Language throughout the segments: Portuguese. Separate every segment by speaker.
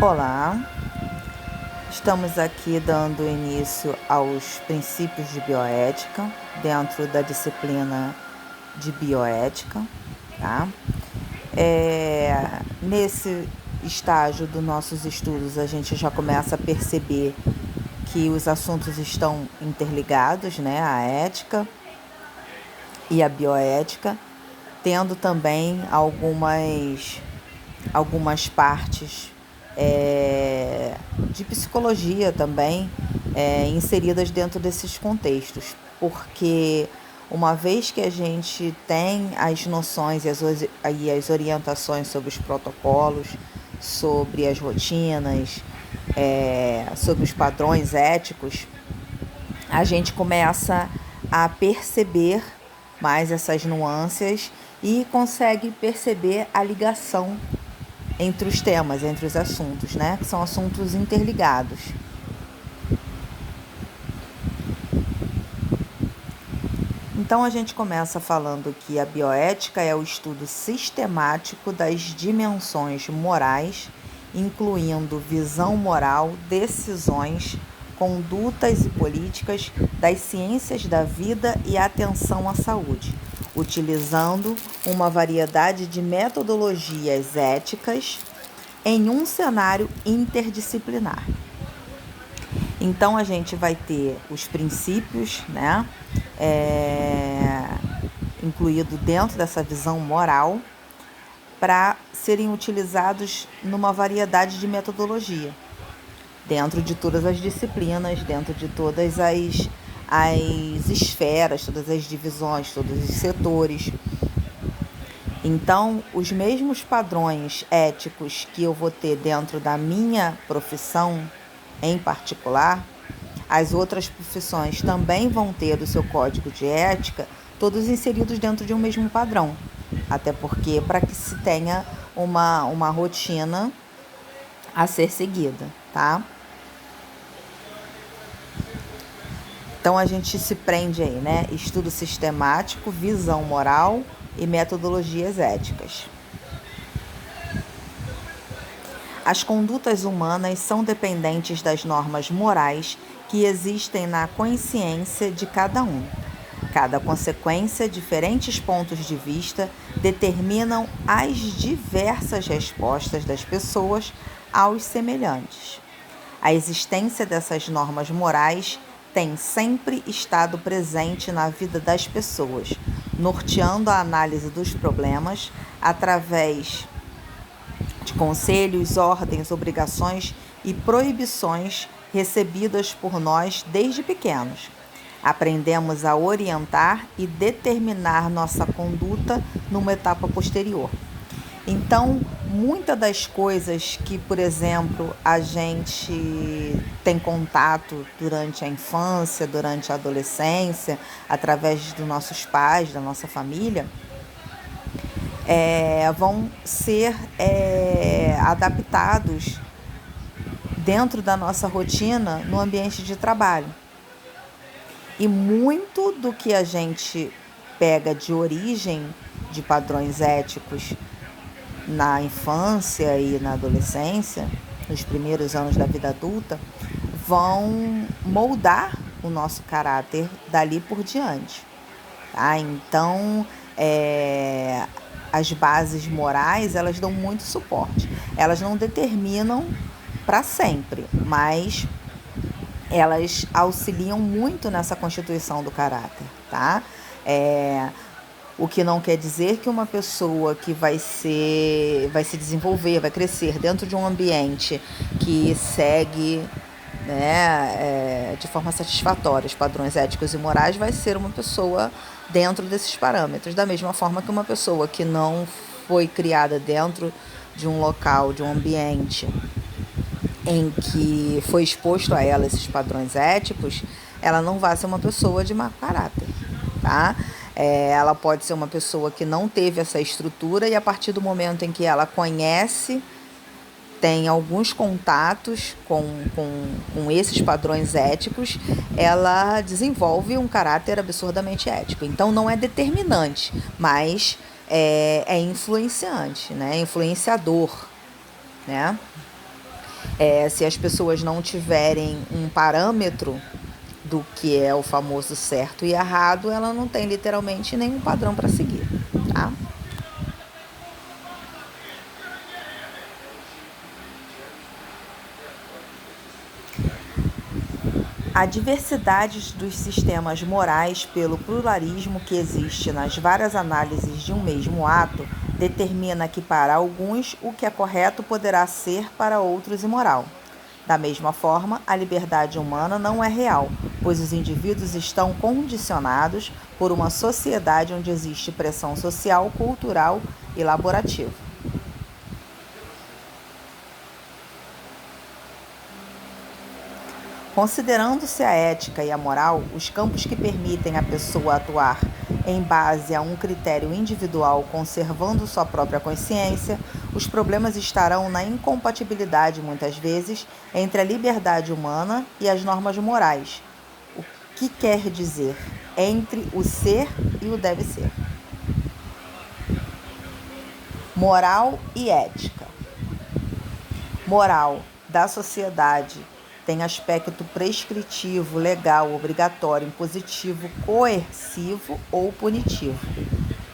Speaker 1: Olá, estamos aqui dando início aos princípios de bioética dentro da disciplina de bioética, tá? Nesse estágio dos nossos estudos, a gente já começa a perceber que os assuntos estão interligados, né? A ética e a bioética, tendo também algumas partes de psicologia também inseridas dentro desses contextos, porque uma vez que a gente tem as noções e as orientações sobre os protocolos, sobre as rotinas, sobre os padrões éticos, a gente começa a perceber mais essas nuances e consegue perceber a ligação entre os temas, entre os assuntos, né? Que são assuntos interligados. Então a gente começa falando que a bioética é o estudo sistemático das dimensões morais, incluindo visão moral, decisões, condutas e políticas das ciências da vida e atenção à saúde, utilizando uma variedade de metodologias éticas em um cenário interdisciplinar. Então, a gente vai ter os princípios, né, incluído dentro dessa visão moral, para serem utilizados numa variedade de metodologia, dentro de todas as disciplinas, dentro de todas as esferas, todas as divisões, todos os setores. Então, os mesmos padrões éticos que eu vou ter dentro da minha profissão em particular, as outras profissões também vão ter o seu código de ética, todos inseridos dentro de um mesmo padrão. Até porque para que se tenha uma rotina a ser seguida, tá? Então a gente se prende aí, né? Estudo sistemático, visão moral e metodologias éticas. As condutas humanas são dependentes das normas morais que existem na consciência de cada um. Cada consequência, diferentes pontos de vista determinam as diversas respostas das pessoas aos semelhantes. A existência dessas normas morais tem sempre estado presente na vida das pessoas, norteando a análise dos problemas através de conselhos, ordens, obrigações e proibições recebidas por nós desde pequenos. Aprendemos a orientar e determinar nossa conduta numa etapa posterior. Então, muitas das coisas que, por exemplo, a gente tem contato durante a infância, durante a adolescência, através dos nossos pais, da nossa família, vão ser adaptados dentro da nossa rotina no ambiente de trabalho. E muito do que a gente pega de origem de padrões éticos na infância e na adolescência, nos primeiros anos da vida adulta, vão moldar o nosso caráter dali por diante. Tá? Então, as bases morais, elas dão muito suporte. Elas não determinam para sempre, mas elas auxiliam muito nessa constituição do caráter, tá? O que não quer dizer que uma pessoa que vai se desenvolver, vai crescer dentro de um ambiente que segue, né, de forma satisfatória os padrões éticos e morais, vai ser uma pessoa dentro desses parâmetros. Da mesma forma que uma pessoa que não foi criada dentro de um local, de um ambiente em que foi exposto a ela esses padrões éticos, ela não vai ser uma pessoa de mau caráter, tá? Ela pode ser uma pessoa que não teve essa estrutura e a partir do momento em que ela conhece, tem alguns contatos com esses padrões éticos, ela desenvolve um caráter absurdamente ético. Então não é determinante, mas é influenciante, né? Influenciador, né? Se as pessoas não tiverem um parâmetro do que é o famoso certo e errado, ela não tem literalmente nenhum padrão para seguir, tá? A diversidade dos sistemas morais pelo pluralismo que existe nas várias análises de um mesmo ato determina que para alguns o que é correto poderá ser para outros imoral. Da mesma forma, a liberdade humana não é real, pois os indivíduos estão condicionados por uma sociedade onde existe pressão social, cultural e laborativa. Considerando-se a ética e a moral os campos que permitem à pessoa atuar em base a um critério individual, conservando sua própria consciência, os problemas estarão na incompatibilidade, muitas vezes, entre a liberdade humana e as normas morais. O que quer dizer entre o ser e o deve ser. Moral e ética. Moral da sociedade tem aspecto prescritivo, legal, obrigatório, impositivo, coercivo ou punitivo.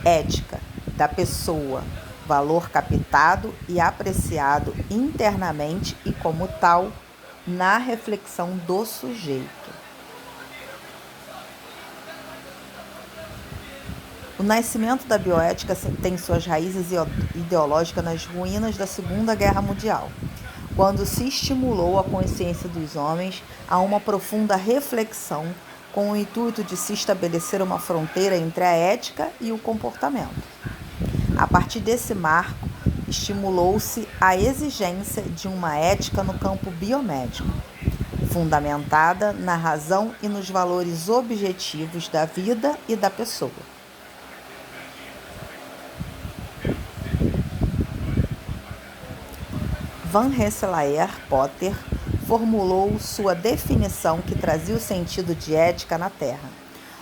Speaker 1: Ética da pessoa, valor captado e apreciado internamente e como tal na reflexão do sujeito. O nascimento da bioética tem suas raízes ideológicas nas ruínas da Segunda Guerra Mundial, quando se estimulou a consciência dos homens a uma profunda reflexão com o intuito de se estabelecer uma fronteira entre a ética e o comportamento. A partir desse marco, estimulou-se a exigência de uma ética no campo biomédico, fundamentada na razão e nos valores objetivos da vida e da pessoa. Van Rensselaer Potter formulou sua definição que trazia o sentido de ética na Terra.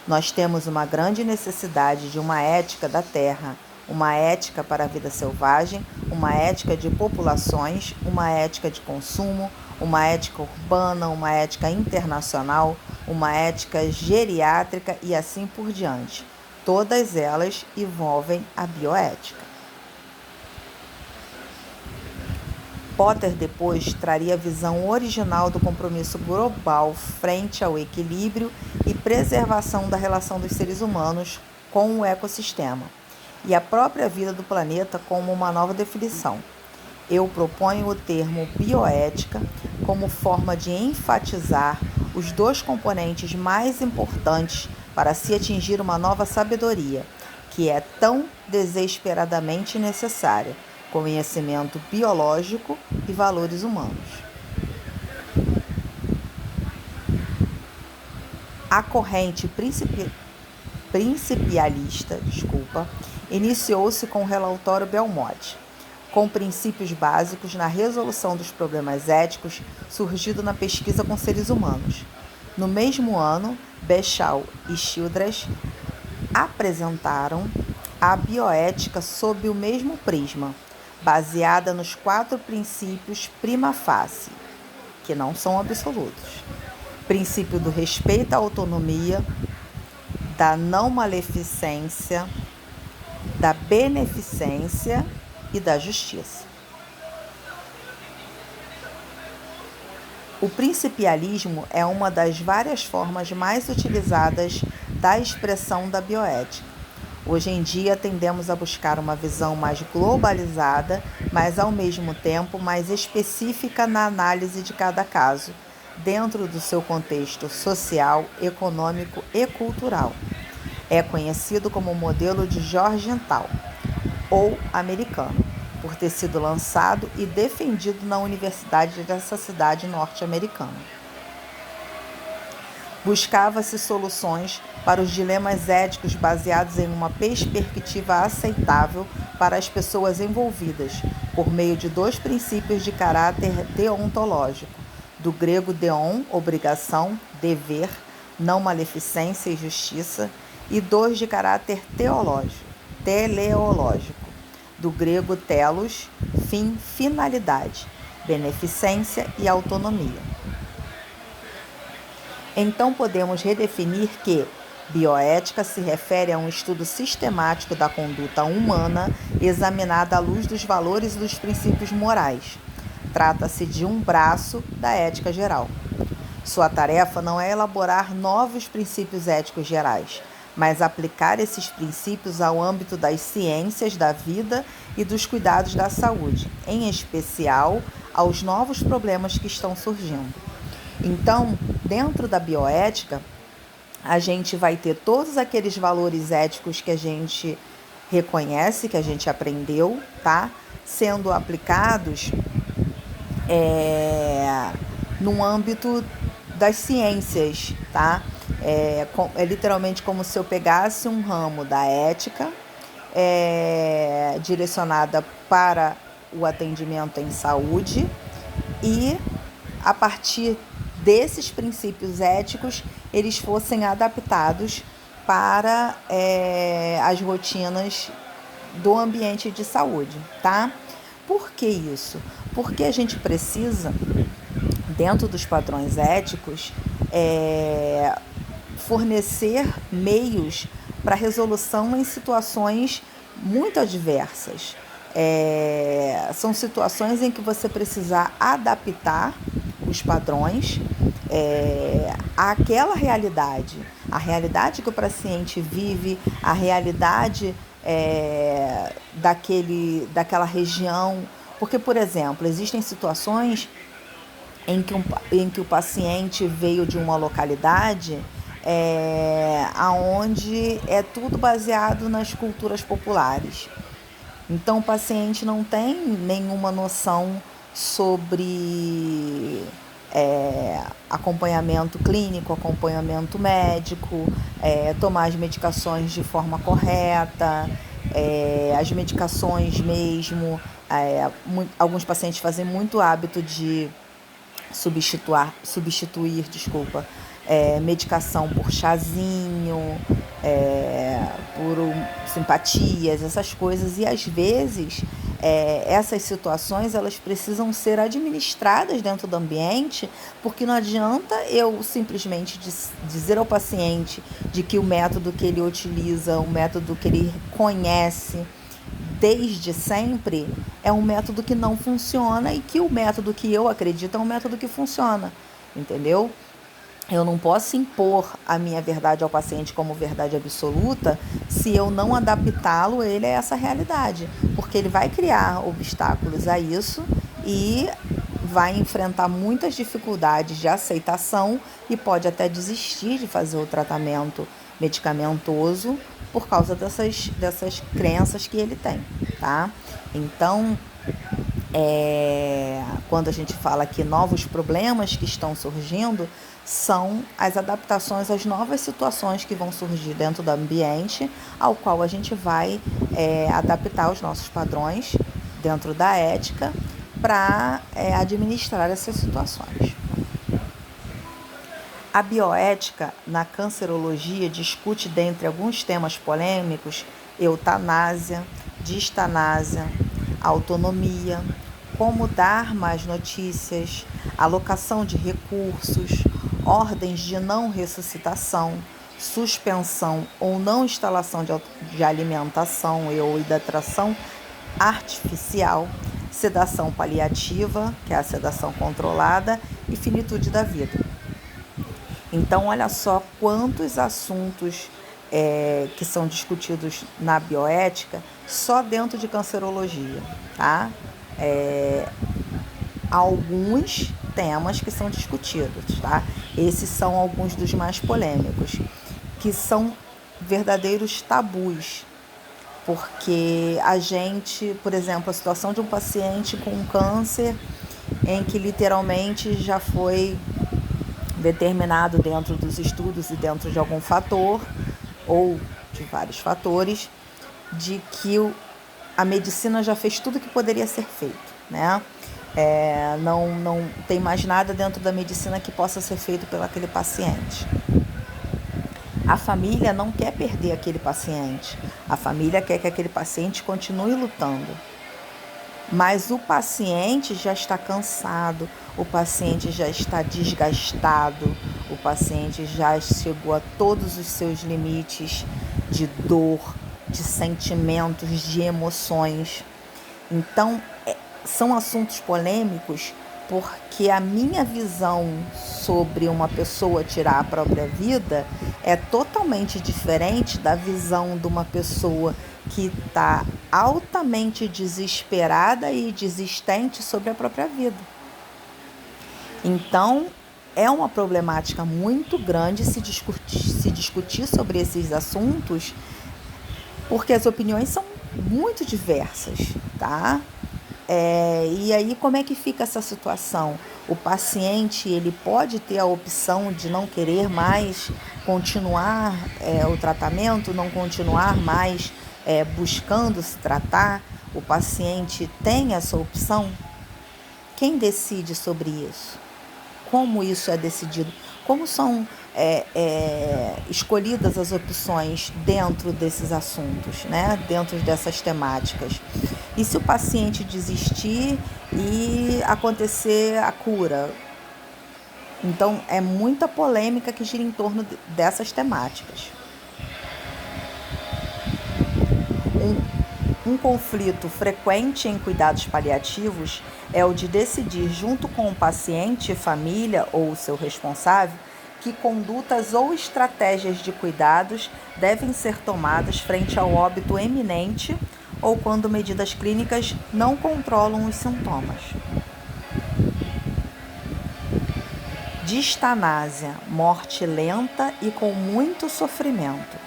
Speaker 1: Nós temos uma grande necessidade de uma ética da Terra, uma ética para a vida selvagem, uma ética de populações, uma ética de consumo, uma ética urbana, uma ética internacional, uma ética geriátrica e assim por diante. Todas elas envolvem a bioética. Potter depois traria a visão original do compromisso global frente ao equilíbrio e preservação da relação dos seres humanos com o ecossistema e a própria vida do planeta como uma nova definição. Eu proponho o termo bioética como forma de enfatizar os dois componentes mais importantes para se atingir uma nova sabedoria, que é tão desesperadamente necessária: conhecimento biológico e valores humanos. A corrente principialista, iniciou-se com o relatório Belmonte, com princípios básicos na resolução dos problemas éticos surgido na pesquisa com seres humanos. No mesmo ano, Bechal e Childress apresentaram a bioética sob o mesmo prisma, baseada nos 4 princípios prima facie, que não são absolutos. Princípio do respeito à autonomia, da não maleficência, da beneficência e da justiça. O principialismo é uma das várias formas mais utilizadas da expressão da bioética. Hoje em dia, tendemos a buscar uma visão mais globalizada, mas ao mesmo tempo mais específica na análise de cada caso, dentro do seu contexto social, econômico e cultural. É conhecido como o modelo de Georgetown, ou americano, por ter sido lançado e defendido na universidade dessa cidade norte-americana. Buscava-se soluções para os dilemas éticos baseados em uma perspectiva aceitável para as pessoas envolvidas, por meio de 2 princípios de caráter deontológico, do grego deon, obrigação, dever, não maleficência e justiça, e 2 de caráter teleológico, do grego telos, fim, finalidade, beneficência e autonomia. Então, podemos redefinir que bioética se refere a um estudo sistemático da conduta humana examinada à luz dos valores e dos princípios morais. Trata-se de um braço da ética geral. Sua tarefa não é elaborar novos princípios éticos gerais, mas aplicar esses princípios ao âmbito das ciências da vida e dos cuidados da saúde, em especial aos novos problemas que estão surgindo. Então, dentro da bioética, a gente vai ter todos aqueles valores éticos que a gente reconhece, que a gente aprendeu, tá? Sendo aplicados no âmbito das ciências, tá? É literalmente como se eu pegasse um ramo da ética direcionada para o atendimento em saúde e, a partir desses princípios éticos, eles fossem adaptados para as rotinas do ambiente de saúde, tá? Por que isso? Porque a gente precisa, dentro dos padrões éticos, fornecer meios para resolução em situações muito adversas. São situações em que você precisa adaptar os padrões àquela realidade, a realidade que o paciente vive, a realidade daquela região. Porque, por exemplo, existem situações em que o paciente veio de uma localidade onde é tudo baseado nas culturas populares. Então, o paciente não tem nenhuma noção sobre acompanhamento clínico, acompanhamento médico, tomar as medicações de forma correta, as medicações mesmo. Alguns pacientes fazem muito hábito de substituir medicação por chazinho, por simpatias, essas coisas. E às vezes essas situações elas precisam ser administradas dentro do ambiente, porque não adianta eu simplesmente dizer ao paciente de que o método que ele utiliza, o método que ele conhece desde sempre, é um método que não funciona e que o método que eu acredito é um método que funciona, entendeu? Eu não posso impor a minha verdade ao paciente como verdade absoluta se eu não adaptá-lo a essa realidade, porque ele vai criar obstáculos a isso e vai enfrentar muitas dificuldades de aceitação e pode até desistir de fazer o tratamento medicamentoso por causa dessas crenças que ele tem, tá? Então, quando a gente fala que novos problemas que estão surgindo são as adaptações às novas situações que vão surgir dentro do ambiente ao qual a gente vai adaptar os nossos padrões dentro da ética para administrar essas situações. A bioética na cancerologia discute, dentre alguns temas polêmicos, eutanásia, distanásia, autonomia, como dar más notícias, alocação de recursos, ordens de não ressuscitação, suspensão ou não instalação de alimentação ou hidratação artificial, sedação paliativa, que é a sedação controlada, e finitude da vida. Então, olha só quantos assuntos que são discutidos na bioética só dentro de cancerologia, tá? Alguns temas que são discutidos, tá? Esses são alguns dos mais polêmicos, que são verdadeiros tabus, porque a gente, por exemplo, a situação de um paciente com câncer em que literalmente já foi determinado dentro dos estudos e dentro de algum fator ou de vários fatores, de que a medicina já fez tudo que poderia ser feito, né? Não tem mais nada dentro da medicina que possa ser feito pelo aquele paciente. A família não quer perder aquele paciente. A família quer que aquele paciente continue lutando. Mas o paciente já está cansado, o paciente já está desgastado, o paciente já chegou a todos os seus limites de dor, de sentimentos, de emoções. Então, são assuntos polêmicos porque a minha visão sobre uma pessoa tirar a própria vida é totalmente diferente da visão de uma pessoa que está altamente desesperada e desistente sobre a própria vida. Então, é uma problemática muito grande se discutir sobre esses assuntos, porque as opiniões são muito diversas, tá? E aí, como é que fica essa situação? O paciente, ele pode ter a opção de não querer mais continuar o tratamento, não continuar mais buscando se tratar? O paciente tem essa opção? Quem decide sobre isso? Como isso é decidido? Como são escolhidas as opções dentro desses assuntos, né? Dentro dessas temáticas? E se o paciente desistir e acontecer a cura? Então, é muita polêmica que gira em torno dessas temáticas. Um conflito frequente em cuidados paliativos é o de decidir, junto com o paciente, família ou o seu responsável, que condutas ou estratégias de cuidados devem ser tomadas frente ao óbito eminente ou quando medidas clínicas não controlam os sintomas. Distanásia, morte lenta e com muito sofrimento.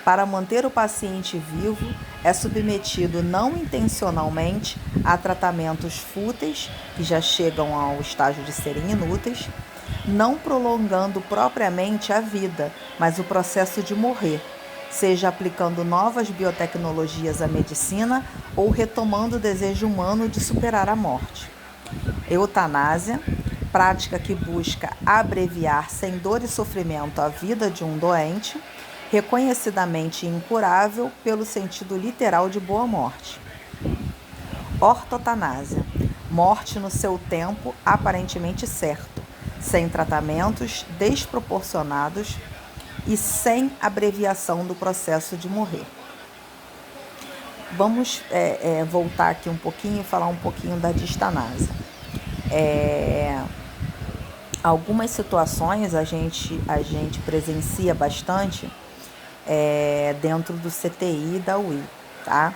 Speaker 1: Para manter o paciente vivo, é submetido não intencionalmente a tratamentos fúteis, que já chegam ao estágio de serem inúteis, não prolongando propriamente a vida, mas o processo de morrer, seja aplicando novas biotecnologias à medicina ou retomando o desejo humano de superar a morte. Eutanásia, prática que busca abreviar sem dor e sofrimento a vida de um doente, reconhecidamente incurável pelo sentido literal de boa morte. Ortotanásia, morte no seu tempo aparentemente certo, sem tratamentos desproporcionados e sem abreviação do processo de morrer. Vamos voltar aqui um pouquinho e falar um pouquinho da distanásia. Algumas situações a gente presencia bastante dentro do CTI e da UI, tá?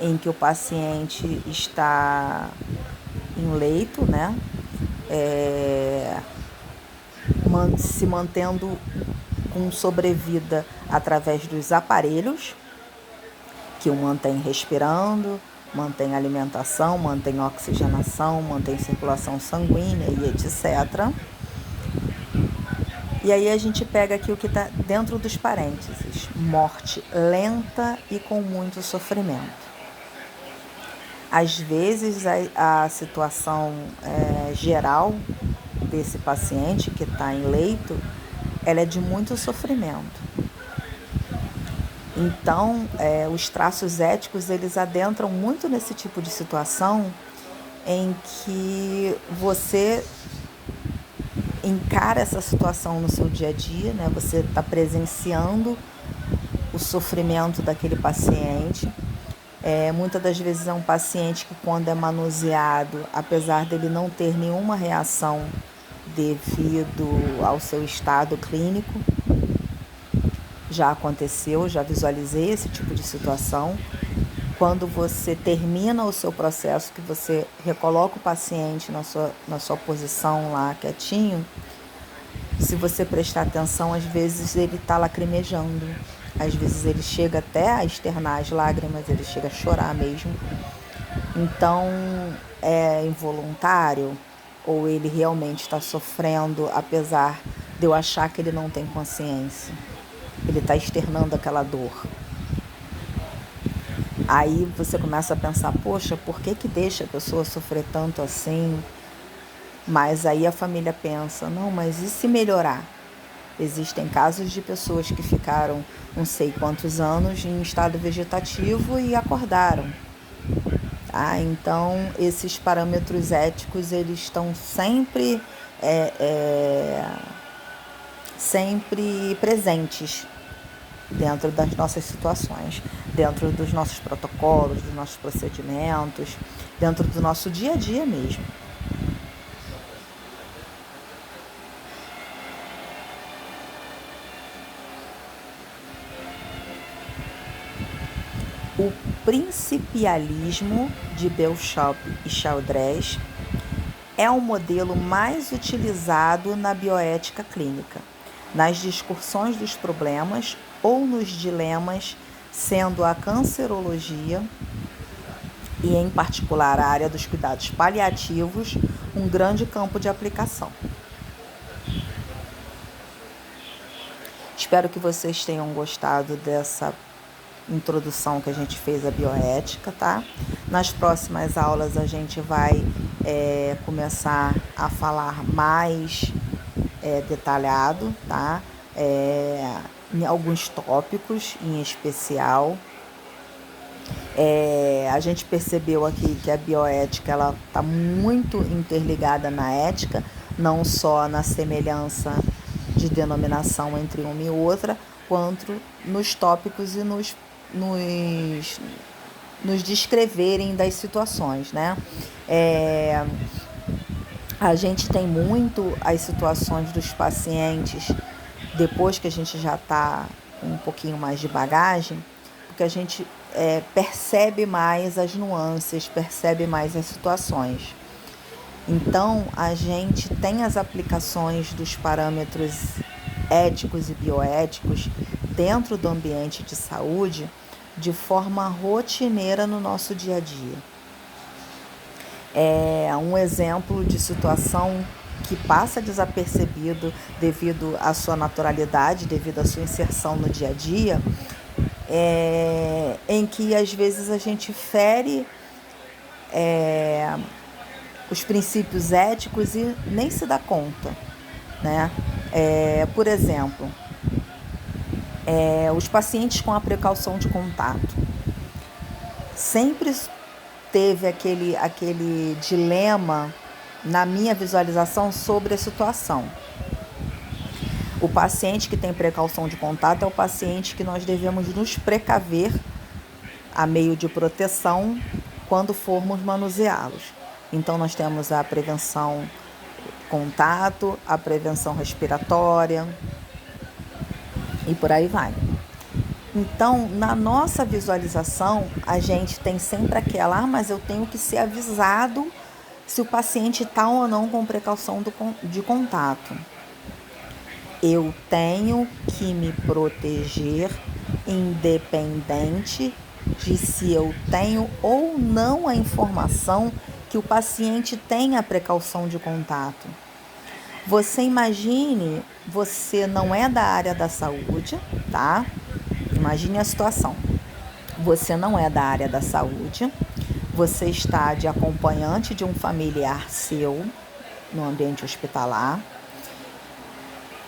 Speaker 1: Em que o paciente está em leito, né? Se mantendo com sobrevida através dos aparelhos que o mantém respirando, mantém alimentação, mantém oxigenação, mantém circulação sanguínea e etc. E aí a gente pega aqui o que está dentro dos parênteses: morte lenta e com muito sofrimento. Às vezes a situação geral desse paciente que está em leito, ela é de muito sofrimento. Então, os traços éticos, eles adentram muito nesse tipo de situação em que você encara essa situação no seu dia a dia, né? Você está presenciando o sofrimento daquele paciente. Muitas das vezes é um paciente que, quando é manuseado, apesar dele não ter nenhuma reação devido ao seu estado clínico, já aconteceu, já visualizei esse tipo de situação. Quando você termina o seu processo, que você recoloca o paciente na sua posição lá quietinho, se você prestar atenção, às vezes ele está lacrimejando, às vezes ele chega até a externar as lágrimas, ele chega a chorar mesmo. Então, é involuntário ou ele realmente está sofrendo, apesar de eu achar que ele não tem consciência? Ele está externando aquela dor. Aí você começa a pensar, poxa, por que deixa a pessoa sofrer tanto assim? Mas aí a família pensa, não, mas e se melhorar? Existem casos de pessoas que ficaram não sei quantos anos em estado vegetativo e acordaram. tá? Então, esses parâmetros éticos, eles estão sempre presentes dentro das nossas situações, dentro dos nossos protocolos, dos nossos procedimentos, dentro do nosso dia a dia mesmo. O principialismo de Belshoff e Chaldrés é o modelo mais utilizado na bioética clínica, nas discussões dos problemas ou nos dilemas, sendo a cancerologia e, em particular, a área dos cuidados paliativos, um grande campo de aplicação. Espero que vocês tenham gostado dessa introdução que a gente fez à bioética, tá? Nas próximas aulas a gente vai começar a falar mais detalhado, tá? Em alguns tópicos em especial. A gente percebeu aqui que a bioética ela está muito interligada na ética, não só na semelhança de denominação entre uma e outra, quanto nos tópicos e nos descreverem das situações, né? A gente tem muito as situações dos pacientes depois que a gente já está com um pouquinho mais de bagagem, porque a gente percebe mais as nuances, percebe mais as situações. Então, a gente tem as aplicações dos parâmetros éticos e bioéticos dentro do ambiente de saúde de forma rotineira no nosso dia a dia. Um exemplo de situação que passa desapercebido devido à sua naturalidade, devido à sua inserção no dia a dia, em que às vezes a gente fere os princípios éticos e nem se dá conta, né? Por exemplo, os pacientes com a precaução de contato. Sempre teve aquele dilema na minha visualização sobre a situação. O paciente que tem precaução de contato é o paciente que nós devemos nos precaver a meio de proteção quando formos manuseá-los. Então, nós temos a prevenção contato, a prevenção respiratória e por aí vai. Então, na nossa visualização, a gente tem sempre aquela, mas eu tenho que ser avisado se o paciente está ou não com precaução de contato. Eu tenho que me proteger independente de se eu tenho ou não a informação que o paciente tem a precaução de contato. Você imagine, você não é da área da saúde, tá? Imagine a situação. Você não é da área da saúde, você está de acompanhante de um familiar seu no ambiente hospitalar.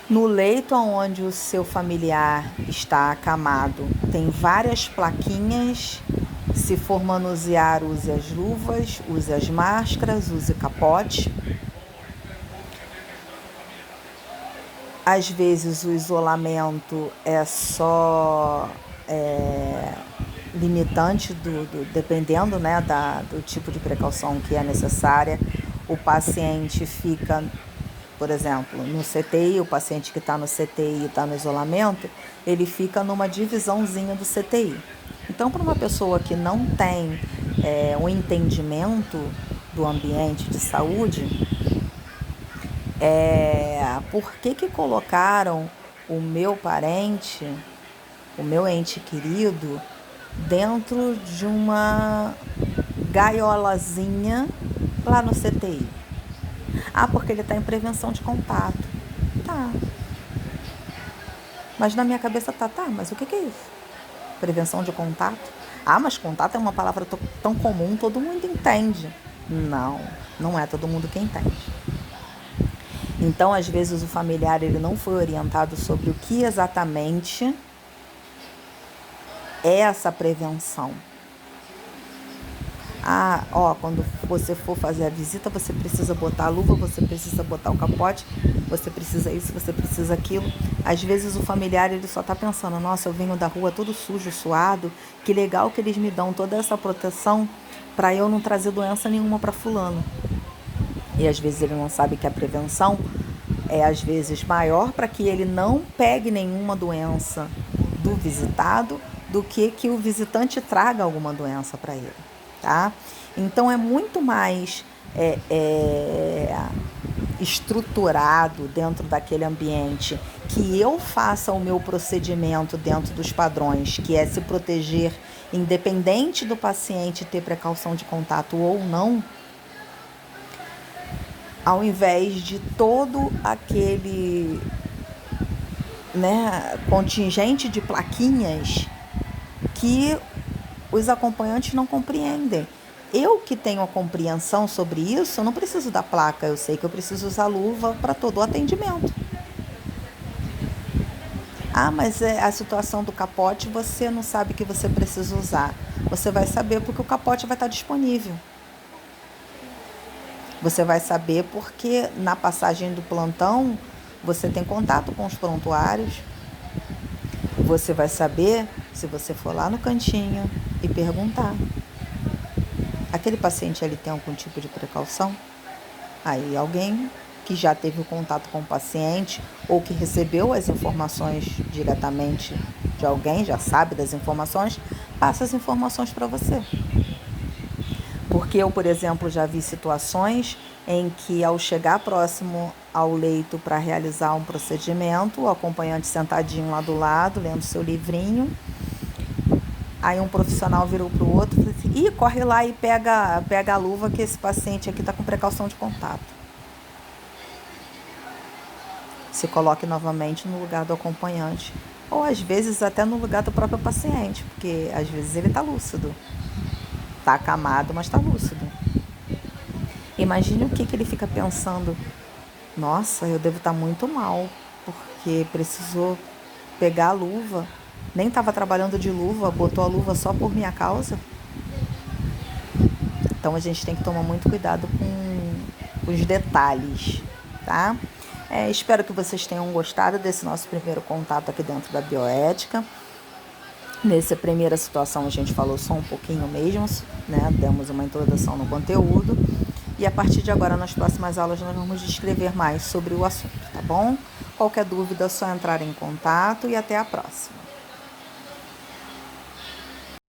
Speaker 1: No leito onde o seu familiar está acamado, tem várias plaquinhas. Se for manusear, use as luvas, use as máscaras, use capote. Às vezes o isolamento é só limitante, dependendo, né, do tipo de precaução que é necessária. O paciente fica, por exemplo, no CTI, o paciente que está no CTI e está no isolamento, ele fica numa divisãozinha do CTI. Então, para uma pessoa que não tem um entendimento do ambiente de saúde, por que colocaram o meu parente, o meu ente querido, dentro de uma gaiolazinha lá no CTI? Porque ele está em prevenção de contato. Tá. Mas na minha cabeça mas o que é isso? Prevenção de contato? Mas contato é uma palavra tão comum, todo mundo entende. Não é todo mundo que entende. Então, às vezes, o familiar ele não foi orientado sobre o que exatamente é essa prevenção. Ah, ó, quando você for fazer a visita, você precisa botar a luva, você precisa botar o capote, você precisa isso, você precisa aquilo. Às vezes o familiar ele só está pensando, nossa, eu venho da rua todo sujo, suado, que legal que eles me dão toda essa proteção para eu não trazer doença nenhuma para fulano. E às vezes ele não sabe que a prevenção é às vezes maior para que ele não pegue nenhuma doença do visitado do que o visitante traga alguma doença para ele, tá? Então é muito mais estruturado dentro daquele ambiente que eu faça o meu procedimento dentro dos padrões, que é se proteger independente do paciente ter precaução de contato ou não, ao invés de todo aquele, né, contingente de plaquinhas que os acompanhantes não compreendem. Eu que tenho a compreensão sobre isso, eu não preciso da placa, eu sei que eu preciso usar luva para todo o atendimento. Ah, mas a situação do capote você não sabe que você precisa usar. Você vai saber porque o capote vai estar disponível. Você vai saber porque na passagem do plantão você tem contato com os prontuários. Você vai saber se você for lá no cantinho e perguntar. Aquele paciente ele tem algum tipo de precaução? Aí alguém que já teve o contato com o paciente ou que recebeu as informações diretamente de alguém, já sabe das informações, passa as informações para você. Porque eu, por exemplo, já vi situações em que ao chegar próximo ao leito para realizar um procedimento, o acompanhante sentadinho lá do lado, lendo seu livrinho, aí um profissional virou para o outro e falou assim, ih, corre lá e pega a luva que esse paciente aqui está com precaução de contato. Se coloque novamente no lugar do acompanhante. Ou às vezes até no lugar do próprio paciente, porque às vezes ele está lúcido. Está acamado, mas está lúcido. Imagine o que ele fica pensando. Nossa, eu devo estar muito mal, porque precisou pegar a luva. Nem estava trabalhando de luva, botou a luva só por minha causa. Então a gente tem que tomar muito cuidado com os detalhes, tá? Espero que vocês tenham gostado desse nosso primeiro contato aqui dentro da bioética. Nessa primeira situação a gente falou só um pouquinho mesmo, né? Demos uma introdução no conteúdo. E a partir de agora, nas próximas aulas, nós vamos descrever mais sobre o assunto, tá bom? Qualquer dúvida é só entrar em contato e até a próxima.